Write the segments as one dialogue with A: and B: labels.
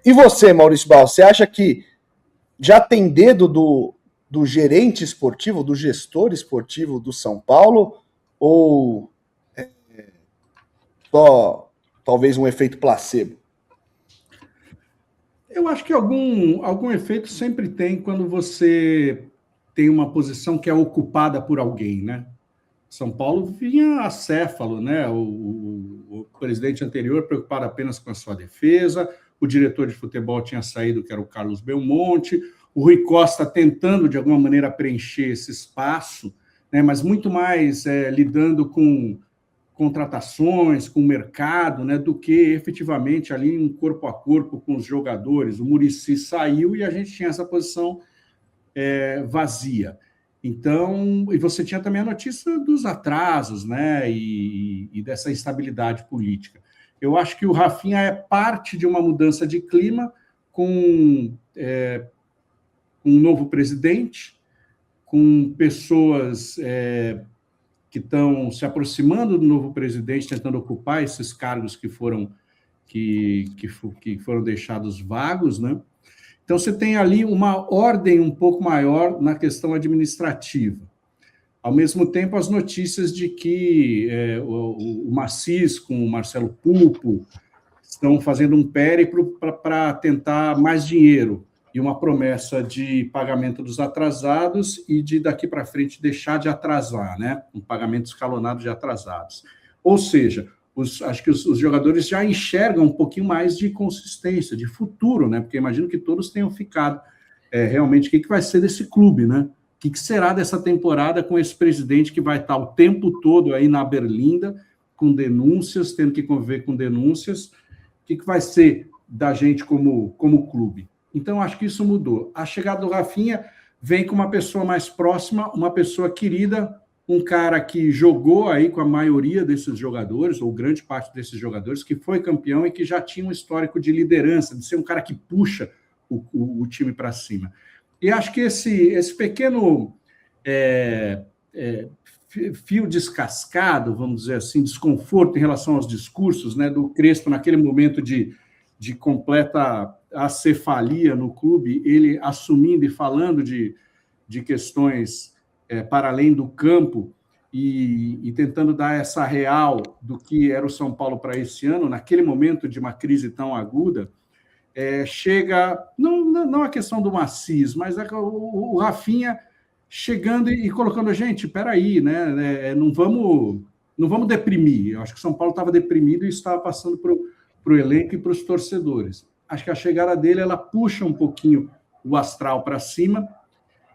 A: E você, Maurício Barros, você acha que já tem dedo do gerente esportivo, do gestor esportivo do São Paulo, ou só talvez um efeito placebo?
B: Eu acho que algum efeito sempre tem quando você tem uma posição que é ocupada por alguém, né? São Paulo vinha acéfalo, né? O presidente anterior preocupado apenas com a sua defesa, o diretor de futebol tinha saído, que era o Carlos Belmonte, o Rui Costa tentando, de alguma maneira, preencher esse espaço, né? Mas muito mais lidando com contratações, com o mercado, né, do que efetivamente ali um corpo a corpo com os jogadores. O Muricy saiu e a gente tinha essa posição vazia. Então, e você tinha também a notícia dos atrasos, né, e dessa instabilidade política. Eu acho que o Rafinha é parte de uma mudança de clima com um novo presidente, com pessoas que estão se aproximando do novo presidente, tentando ocupar esses cargos que foram deixados vagos, né? Então, você tem ali uma ordem um pouco maior na questão administrativa. Ao mesmo tempo, as notícias de que o Macis com o Marcelo Pulpo estão fazendo um périplo para tentar mais dinheiro e uma promessa de pagamento dos atrasados e de daqui para frente deixar de atrasar, né? Um pagamento escalonado de atrasados. Ou seja, acho que os jogadores já enxergam um pouquinho mais de consistência, de futuro, né? Porque imagino que todos tenham ficado realmente, o que vai ser desse clube, né? O que será dessa temporada com esse presidente que vai estar o tempo todo aí na berlinda, com denúncias, tendo que conviver com denúncias, o que vai ser da gente como clube? Então, acho que isso mudou. A chegada do Rafinha vem com uma pessoa mais próxima, uma pessoa querida, um cara que jogou aí com a maioria desses jogadores, ou grande parte desses jogadores, que foi campeão e que já tinha um histórico de liderança, de ser um cara que puxa o time para cima. E acho que esse pequeno fio descascado, vamos dizer assim, desconforto em relação aos discursos, né, do Crespo naquele momento de completa acefalia no clube, ele assumindo e falando de questões para além do campo e tentando dar essa real do que era o São Paulo para esse ano, naquele momento de uma crise tão aguda, chega, não a questão do Macis, mas o Rafinha chegando e colocando a gente, peraí, né, não vamos deprimir. Eu acho que o São Paulo estava deprimido e estava passando para o elenco e para os torcedores. Acho que a chegada dele, ela puxa um pouquinho o astral para cima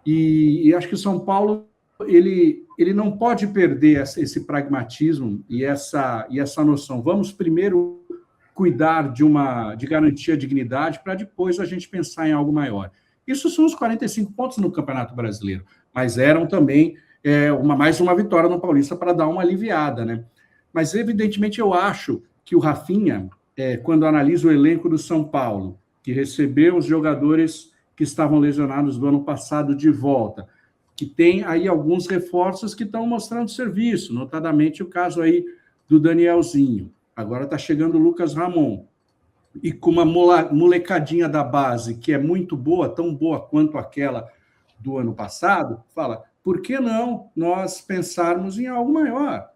B: e acho que o São Paulo ele não pode perder esse pragmatismo e essa noção. Vamos primeiro cuidar de garantir a dignidade para depois a gente pensar em algo maior. Isso são os 45 pontos no Campeonato Brasileiro, mas eram também mais uma vitória no Paulista para dar uma aliviada, né? Mas, evidentemente, eu acho que o Rafinha, quando analisa o elenco do São Paulo, que recebeu os jogadores que estavam lesionados do ano passado de volta, que tem aí alguns reforços que estão mostrando serviço, notadamente o caso aí do Danielzinho. Agora está chegando o Lucas Ramon. E com uma molecadinha da base que é muito boa, tão boa quanto aquela do ano passado, fala, por que não nós pensarmos em algo maior?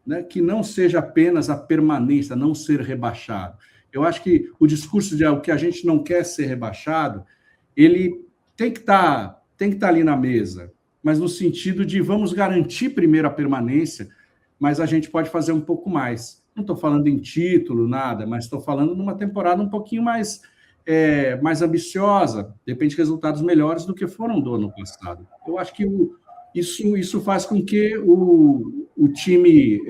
B: Né, que não seja apenas a permanência, não ser rebaixado. Eu acho que o discurso de o que a gente não quer ser rebaixado, ele tem que estar ali na mesa, mas no sentido de vamos garantir primeiro a permanência, mas a gente pode fazer um pouco mais. Não estou falando em título, nada, mas estou falando numa temporada um pouquinho mais ambiciosa, de repente resultados melhores do que foram do ano passado. Eu acho que isso faz com que o time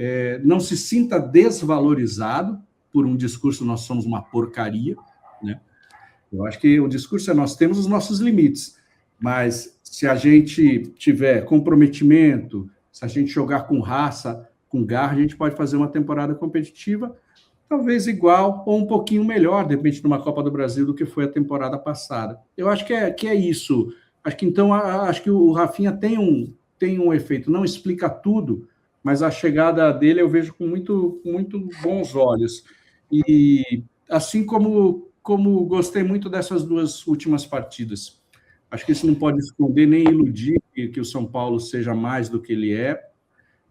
B: não se sinta desvalorizado por um discurso, nós somos uma porcaria, né? Eu acho que o discurso nós temos os nossos limites, mas se a gente tiver comprometimento, se a gente jogar com raça, com garra, a gente pode fazer uma temporada competitiva, talvez igual ou um pouquinho melhor, de repente, numa Copa do Brasil do que foi a temporada passada. Eu acho que é isso. Acho que o Rafinha tem um efeito, não explica tudo, mas a chegada dele eu vejo com muito bons olhos. E assim como como gostei muito dessas duas últimas partidas. Acho que isso não pode esconder nem iludir que o São Paulo seja mais do que ele é,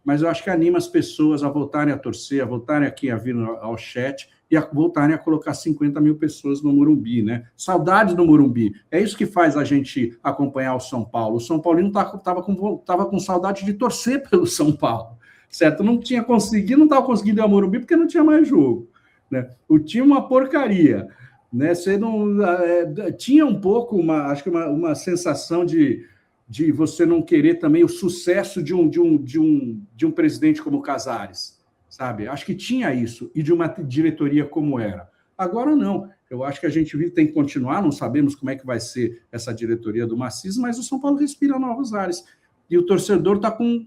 B: mas eu acho que anima as pessoas a voltarem a torcer, a voltarem aqui a vir ao chat e a voltarem a colocar 50 mil pessoas no Morumbi, né? Saudade do Morumbi. É isso que faz a gente acompanhar o São Paulo. O São Paulino estava com saudade de torcer pelo São Paulo, certo? Não estava conseguindo ir ao Morumbi porque não tinha mais jogo, né? O time é uma porcaria, né? Você não tinha um pouco acho que uma sensação de você não querer também o sucesso de um presidente como o Casares, sabe? Acho que tinha isso, e de uma diretoria como era. Agora não. Eu acho que a gente tem que continuar, não sabemos como é que vai ser essa diretoria do Maciço, mas o São Paulo respira novos ares. E o torcedor está com,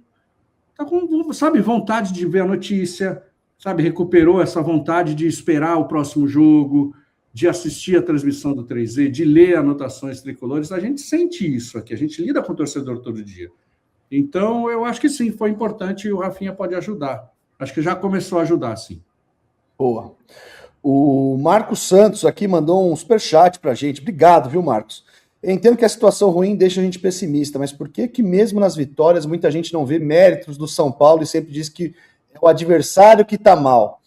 B: sabe, vontade de ver a notícia, sabe? Recuperou essa vontade de esperar o próximo jogo, de assistir a transmissão do 3Z, de ler anotações tricolores. A gente sente isso aqui, a gente lida com o torcedor todo dia. Então, eu acho que sim, foi importante e o Rafinha pode ajudar. Acho que já começou a ajudar, sim.
A: Boa. O Marcos Santos aqui mandou um superchat pra gente. Obrigado, viu, Marcos? Eu entendo que a situação ruim deixa a gente pessimista, mas por que mesmo nas vitórias muita gente não vê méritos do São Paulo e sempre diz que é o adversário que tá mal?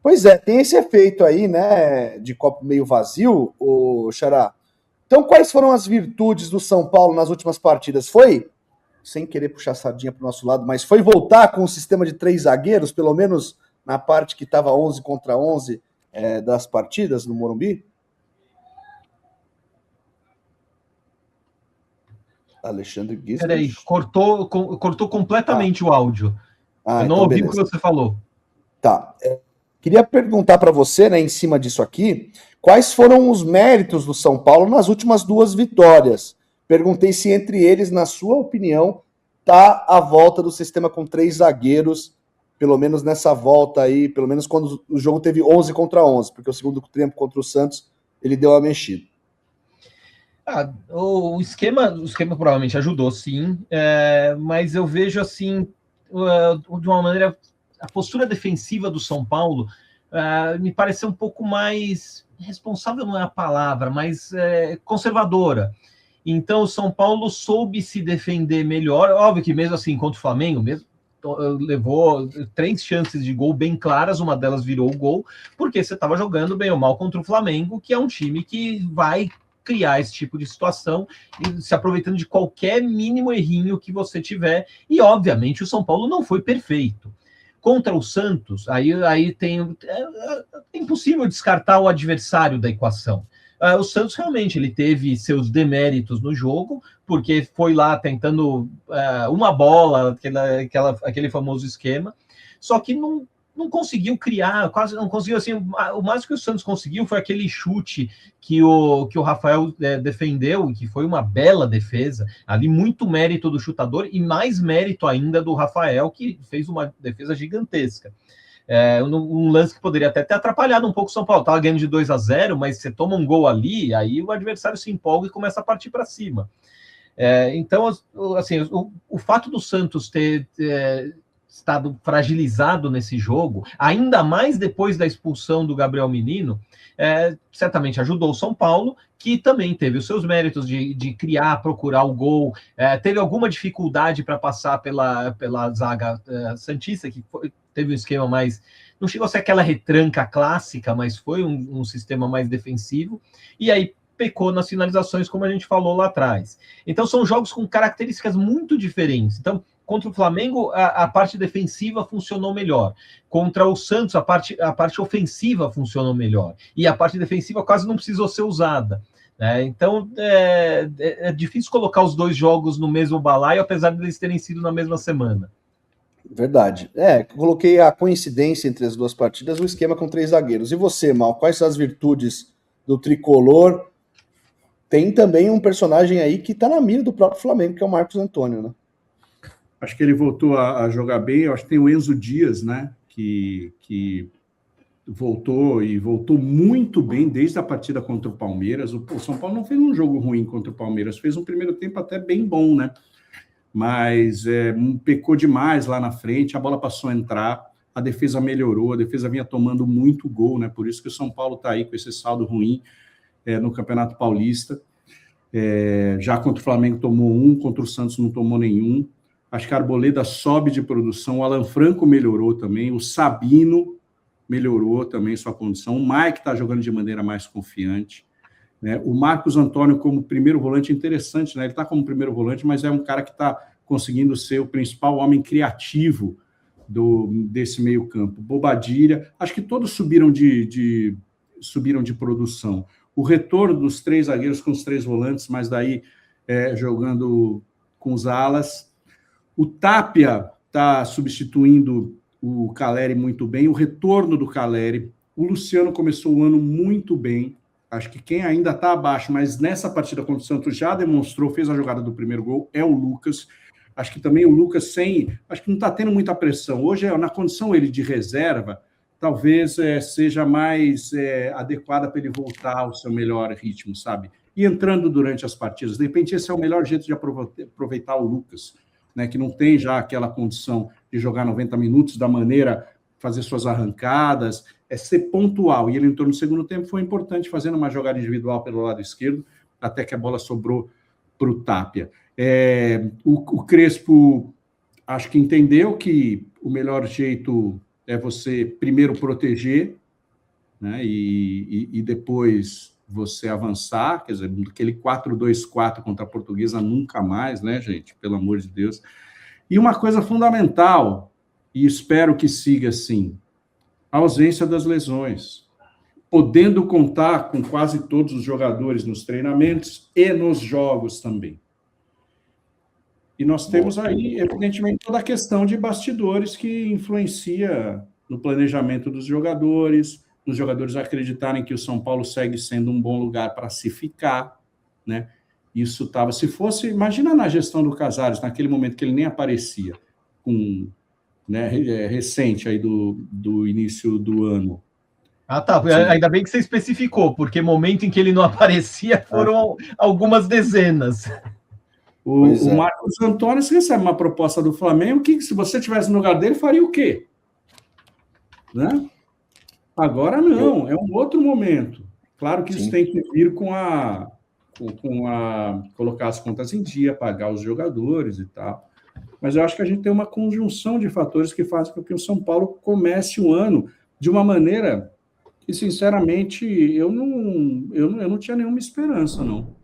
A: Pois é, tem esse efeito aí, né, de copo meio vazio, o Xará. Então, quais foram as virtudes do São Paulo nas últimas partidas? Foi, sem querer puxar a sardinha para o nosso lado, mas foi voltar com o sistema de 3 zagueiros, pelo menos na parte que estava 11 contra 11 das partidas no Morumbi? Alexandre Guiz.
C: Peraí, cortou completamente o áudio. Eu não
A: então
C: ouvi
A: beleza.
C: o que você falou.
A: Tá. Queria perguntar para você, né, em cima disso aqui, quais foram os méritos do São Paulo nas últimas 2 vitórias? Perguntei se entre eles, na sua opinião, tá a volta do sistema com 3 zagueiros, pelo menos nessa volta aí, pelo menos quando o jogo teve 11 contra 11, porque o segundo tempo contra o Santos, ele deu uma mexida.
C: O esquema provavelmente ajudou, sim, mas eu vejo assim, de uma maneira, a postura defensiva do São Paulo me pareceu um pouco mais responsável, não é a palavra, mas conservadora. Então o São Paulo soube se defender melhor, óbvio que mesmo assim contra o Flamengo, mesmo levou 3 chances de gol bem claras, uma delas virou o gol, porque você estava jogando bem ou mal contra o Flamengo, que é um time que vai criar esse tipo de situação, se aproveitando de qualquer mínimo errinho que você tiver, e obviamente o São Paulo não foi perfeito. Contra o Santos, aí é impossível descartar o adversário da equação. O Santos realmente ele teve seus deméritos no jogo, porque foi lá tentando uma bola, aquele famoso esquema, só que não conseguiu criar, quase não conseguiu, assim, o mais que o Santos conseguiu foi aquele chute que o Rafael defendeu, que foi uma bela defesa, ali muito mérito do chutador e mais mérito ainda do Rafael, que fez uma defesa gigantesca. Um lance que poderia até ter atrapalhado um pouco o São Paulo, estava ganhando de 2-0, mas você toma um gol ali, aí o adversário se empolga e começa a partir para cima. Então, assim, o fato do Santos ter estado fragilizado nesse jogo, ainda mais depois da expulsão do Gabriel Menino, certamente ajudou o São Paulo, que também teve os seus méritos de criar, procurar o gol, teve alguma dificuldade para passar pela zaga santista, que teve um esquema mais... Não chegou a ser aquela retranca clássica, mas foi um sistema mais defensivo, e aí pecou nas finalizações, como a gente falou lá atrás. Então são jogos com características muito diferentes. Então, contra o Flamengo, a parte defensiva funcionou melhor. Contra o Santos, a parte ofensiva funcionou melhor. E a parte defensiva quase não precisou ser usada. Então, é difícil colocar os 2 jogos no mesmo balaio, apesar de eles terem sido na mesma semana.
A: Verdade. Coloquei a coincidência entre as 2 partidas, o esquema com 3 zagueiros. E você, Mal, quais são as virtudes do tricolor? Tem também um personagem aí que está na mira do próprio Flamengo, que é o Marcos Antônio, né?
B: Acho que ele voltou a jogar bem. Eu acho que tem o Enzo Dias, né? Que voltou muito bem desde a partida contra o Palmeiras. O São Paulo não fez um jogo ruim contra o Palmeiras, fez um primeiro tempo até bem bom, né? Mas pecou demais lá na frente, a bola passou a entrar. a defesa melhorou, a defesa vinha tomando muito gol, né? Por isso que o São Paulo está aí com esse saldo ruim no Campeonato Paulista. Já contra o Flamengo tomou um, contra o Santos não tomou nenhum. Acho que a Arboleda sobe de produção, o Alan Franco melhorou também, o Sabino melhorou também sua condição, o Mike está jogando de maneira mais confiante, né? O Marcos Antônio como primeiro volante, interessante, né? Ele está como primeiro volante, mas é um cara que está conseguindo ser o principal homem criativo desse meio campo. Bobadilha, acho que todos subiram de produção. O retorno dos 3 zagueiros com os 3 volantes, mas daí jogando com os alas. O Tapia está substituindo o Calleri muito bem, o retorno do Calleri. O Luciano começou o ano muito bem. Acho que quem ainda está abaixo, mas nessa partida contra o Santos já demonstrou, fez a jogada do primeiro gol, é o Lucas. Acho que também o Lucas acho que não está tendo muita pressão. Hoje, na condição ele de reserva, talvez seja mais adequada para ele voltar ao seu melhor ritmo, sabe? E entrando durante as partidas. De repente, esse é o melhor jeito de aproveitar o Lucas, né, que não tem já aquela condição de jogar 90 minutos da maneira, fazer suas arrancadas, ser pontual. E ele entrou no segundo tempo, foi importante, fazendo uma jogada individual pelo lado esquerdo, até que a bola sobrou para o Tapia. O Crespo, acho que entendeu que o melhor jeito é você primeiro proteger, né, e depois você avançar, quer dizer, aquele 4-2-4 contra a Portuguesa nunca mais, né, gente? Pelo amor de Deus. E uma coisa fundamental, e espero que siga assim, a ausência das lesões. Podendo contar com quase todos os jogadores nos treinamentos e nos jogos também. E nós temos aí, evidentemente, toda a questão de bastidores que influencia no planejamento dos jogadores, nos jogadores acreditarem que o São Paulo segue sendo um bom lugar para se ficar, né? Isso estava... Se fosse... Imagina na gestão do Casares, naquele momento que ele nem aparecia, né, recente aí do início do ano.
C: Ah, tá. Ainda bem que você especificou, porque momento em que ele não aparecia foram algumas dezenas.
B: O Marcos Antônio, se recebe uma proposta do Flamengo, que se você estivesse no lugar dele, faria o quê? Né? Agora não, é um outro momento. Claro que isso tem que vir com colocar as contas em dia, pagar os jogadores e tal. Mas eu acho que a gente tem uma conjunção de fatores que fazem com que o São Paulo comece o ano de uma maneira que, sinceramente, eu não tinha nenhuma esperança, não.